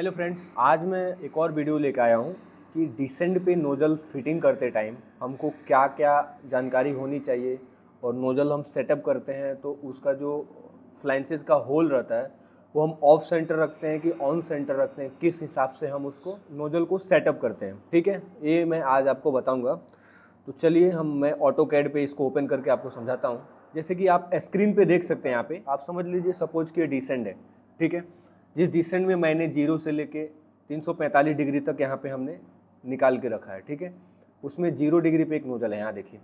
Hello friends, आज मैं एक और वीडियो लेकर आया हूँ कि डिसेंट पे नोज़ल फिटिंग करते टाइम हमको क्या क्या जानकारी होनी चाहिए। और नोज़ल हम सेटअप करते हैं तो उसका जो फ्लैंसेस का होल रहता है वो हम ऑफ सेंटर रखते हैं कि ऑन सेंटर रखते हैं, किस हिसाब से हम उसको नोज़ल को सेटअप करते हैं। ठीक है, ये मैं आज आपको बताऊँगा। तो चलिए मैं ऑटो कैड पे इसको ओपन करके आपको समझाता हूँ। जैसे कि आप स्क्रीन पे देख सकते हैं, यहाँ पे आप समझ लीजिए सपोज कि डिसेंट है। ठीक है, जिस डिसेंट में मैंने 0 से लेके 345 डिग्री तक यहाँ पे हमने निकाल के रखा है। ठीक है, उसमें 0 डिग्री पे एक नोज़ल है, यहाँ देखिए।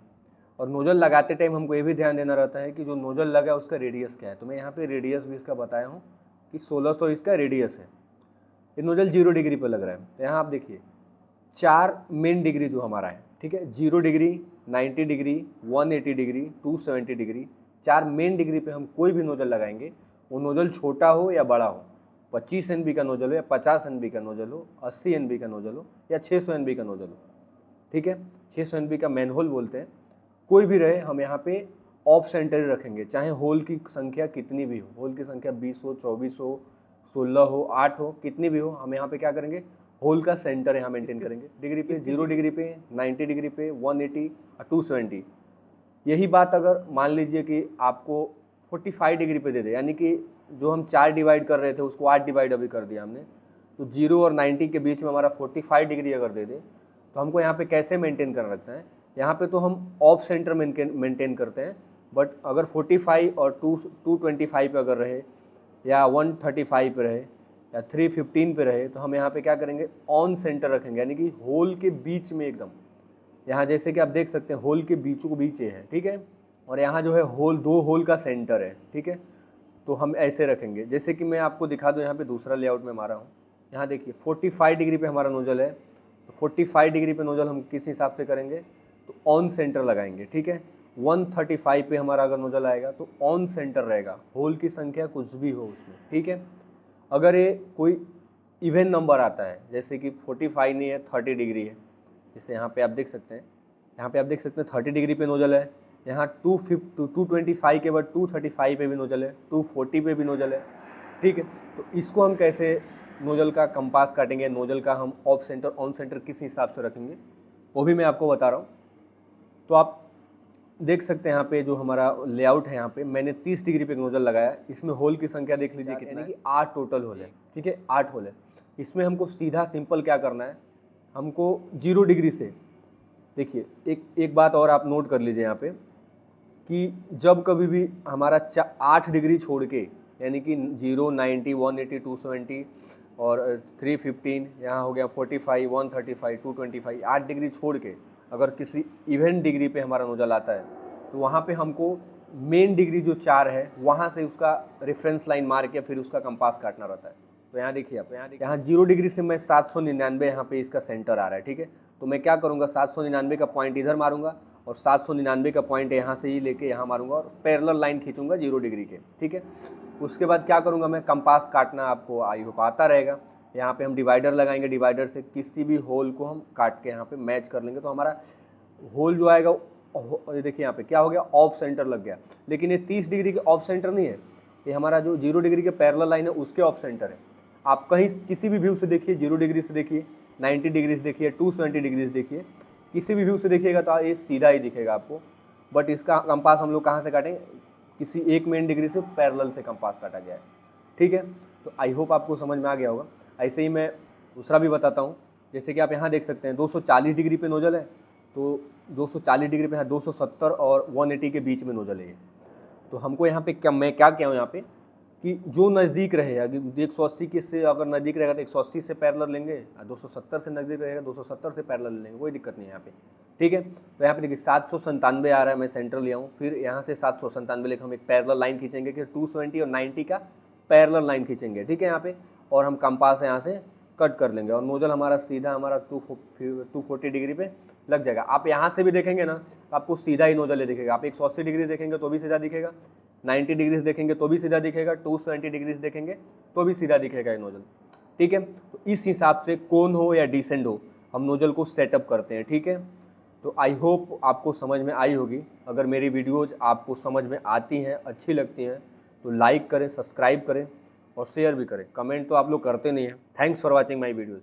और नोज़ल लगाते टाइम हमको ये भी ध्यान देना रहता है कि जो नोज़ल लगा है उसका रेडियस क्या है। तो मैं यहाँ पे रेडियस भी इसका बताया हूँ कि 1600 इसका रेडियस है। ये नोज़ल 0 डिग्री पर लग रहा है। तो यहाँ आप देखिए 4 मेन डिग्री जो हमारा है, ठीक है, 0 degree, 90 degree, 180 degree, 270 degree, 4 main degree पे हम कोई भी नोज़ल लगाएंगे, वो नोज़ल छोटा हो या बड़ा हो, 25 NB का नोज़ल हो या 50 NB का नोज़ल हो, 80 NB का नोज़ल हो या 600 NB का नोज़ल हो। ठीक है, 600 NB का मैन होल बोलते हैं। कोई भी रहे, हम यहाँ पे ऑफ सेंटर ही रखेंगे, चाहे होल की संख्या कितनी भी हो, होल की संख्या 20 हो, 24 हो, 16 हो, 8 हो, कितनी भी हो, हम यहाँ पे क्या करेंगे, होल का सेंटर यहाँ मेंटेन करेंगे। डिग्री पे 0 डिग्री पे, 90 डिग्री पे, 180 और 270। यही बात अगर मान लीजिए कि आपको 45 डिग्री पे दे दे, यानी कि जो हम 4 डिवाइड कर रहे थे उसको 8 डिवाइड अभी कर दिया हमने, तो 0 और 90 के बीच में हमारा 45 डिग्री अगर दे दे तो हमको यहाँ पे कैसे मेंटेन करना रखता है। यहाँ पे तो हम ऑफ सेंटर मेंटेन करते हैं, बट अगर 45 और 225 पे अगर रहे या 135 पे रहे या 315 पे रहे तो हम यहाँ पे क्या करेंगे, ऑन सेंटर रखेंगे, यानी कि होल के बीच में एकदम। यहाँ जैसे कि आप देख सकते हैं होल के बीचों बीच है। ठीक है, और यहाँ जो है होल, 2 होल का सेंटर है। ठीक है, तो हम ऐसे रखेंगे। जैसे कि मैं आपको दिखा दूँ, यहाँ पे दूसरा लेआउट में मारा हूँ। यहाँ देखिए 45 डिग्री पे हमारा नोज़ल है, तो 45 डिग्री पे नोज़ल हम किस हिसाब से करेंगे, तो ऑन सेंटर लगाएंगे। ठीक है, 135 पे हमारा अगर नोज़ल आएगा तो ऑन सेंटर रहेगा, होल की संख्या कुछ भी हो उसमें। ठीक है, अगर ये कोई इवन नंबर आता है, जैसे कि 45 नहीं है, 30 डिग्री है, जैसे यहाँ पे आप देख सकते हैं, यहाँ पे आप देख सकते हैं 30 डिग्री पे नोज़ल है, यहाँ 225 के बाद 235 पे भी नोज़ल है, 240 पे भी नोज़ल है। ठीक है, तो इसको हम कैसे नोज़ल का कंपास काटेंगे, नोज़ल का हम ऑफ सेंटर ऑन सेंटर किस हिसाब से रखेंगे, वो भी मैं आपको बता रहा हूँ। तो आप देख सकते हैं यहाँ पे जो हमारा लेआउट है, यहाँ पे मैंने 30 डिग्री पे नोज़ल लगाया। इसमें होल की संख्या देख लीजिए कितना है, कि 8 टोटल होल है। ठीक है, 8 होल है। इसमें हमको सीधा सिंपल क्या करना है, हमको 0 डिग्री से, देखिए एक बात और आप नोट कर लीजिए यहाँ पे, कि जब कभी भी हमारा 8 डिग्री छोड़ के, यानी कि 0, 90, 180, 270 और 315, यहाँ हो गया 45, 135, 225, 8 डिग्री छोड़ के अगर किसी इवेंट डिग्री पे हमारा नोज़ल आता है तो वहाँ पे हमको मेन डिग्री जो 4 है वहाँ से उसका रेफरेंस लाइन मार के फिर उसका कंपास काटना रहता है। तो यहाँ देखिए आप, यहाँ 0 डिग्री से मैं 799 यहाँ पे इसका सेंटर आ रहा है। ठीक है, तो मैं क्या करूँगा, 799 का पॉइंट इधर मारूंगा और 799 का पॉइंट यहाँ से ही लेके यहाँ मारूंगा और पैरेलल लाइन खींचूंगा 0 डिग्री के। ठीक है, उसके बाद क्या करूँगा, मैं कंपास काटना आपको आई होप आता रहेगा। यहाँ पे हम डिवाइडर लगाएंगे, डिवाइडर से किसी भी होल को हम काट के यहाँ पे मैच कर लेंगे, तो हमारा होल जो आएगा, देखिए यहाँ पे क्या हो गया, ऑफ सेंटर लग गया। लेकिन ये 30 डिग्री के ऑफ सेंटर नहीं है, ये हमारा जो 0 डिग्री के पैरेलल लाइन है उसके ऑफ सेंटर है। आप कहीं किसी भी व्यू से देखिए, 0 डिग्री से देखिए, 90 डिग्री से देखिए, 270 डिग्री से देखिए, किसी भी व्यू से देखिएगा तो ये सीधा ही दिखेगा आपको। बट इसका कंपास हम लोग कहाँ से काटेंगे, किसी एक मेन डिग्री से पैरेलल से कंपास काटा गया है। ठीक है, तो आई होप आपको समझ में आ गया होगा। ऐसे ही मैं दूसरा भी बताता हूँ। जैसे कि आप यहाँ देख सकते हैं 240 डिग्री पे नोज़ल है, तो 240 डिग्री पे है, 270 और 180 के बीच में नोज़ल है ये। तो हमको यहाँ पे मैं क्या किया हूँ यहाँ पे, कि जो नज़दीक रहे, अगर 180 के से अगर नज़दीक रहेगा तो 180 से पैरेलल लेंगे, 270 से नज़दीक रहेगा 270 से पैरेलल लेंगे, कोई दिक्कत नहीं है यहाँ पे। ठीक है, तो यहाँ पे देखिए 797 आ रहा है, मैं सेंटर लिया हूँ, फिर यहाँ से 797 लेकर हम एक पैरेलल लाइन खींचेंगे कि 270 और 90 का पैरेलल लाइन खींचेंगे। ठीक है, यहाँ पे और हम कंपास यहाँ से कट कर लेंगे और नोज़ल हमारा सीधा हमारा 240 डिग्री पे लग जाएगा। आप यहाँ से भी देखेंगे ना, आपको सीधा ही नोज़ल दिखेगा। आप 180 डिग्री देखेंगे तो भी सीधा दिखेगा, 90 डिग्रीज देखेंगे तो भी सीधा दिखेगा, 270 डिग्रीज देखेंगे तो भी सीधा दिखेगा ये नोज़ल। ठीक है, तो इस हिसाब से कोन हो या डिसेंट हो, हम नोज़ल को सेटअप करते हैं। ठीक है, तो आई होप आपको समझ में आई होगी। अगर मेरी वीडियोज़ आपको समझ में आती हैं, अच्छी लगती हैं, तो लाइक करें, सब्सक्राइब करें और शेयर भी करें। कमेंट तो आप लोग करते नहीं हैं। Thanks for watching my videos.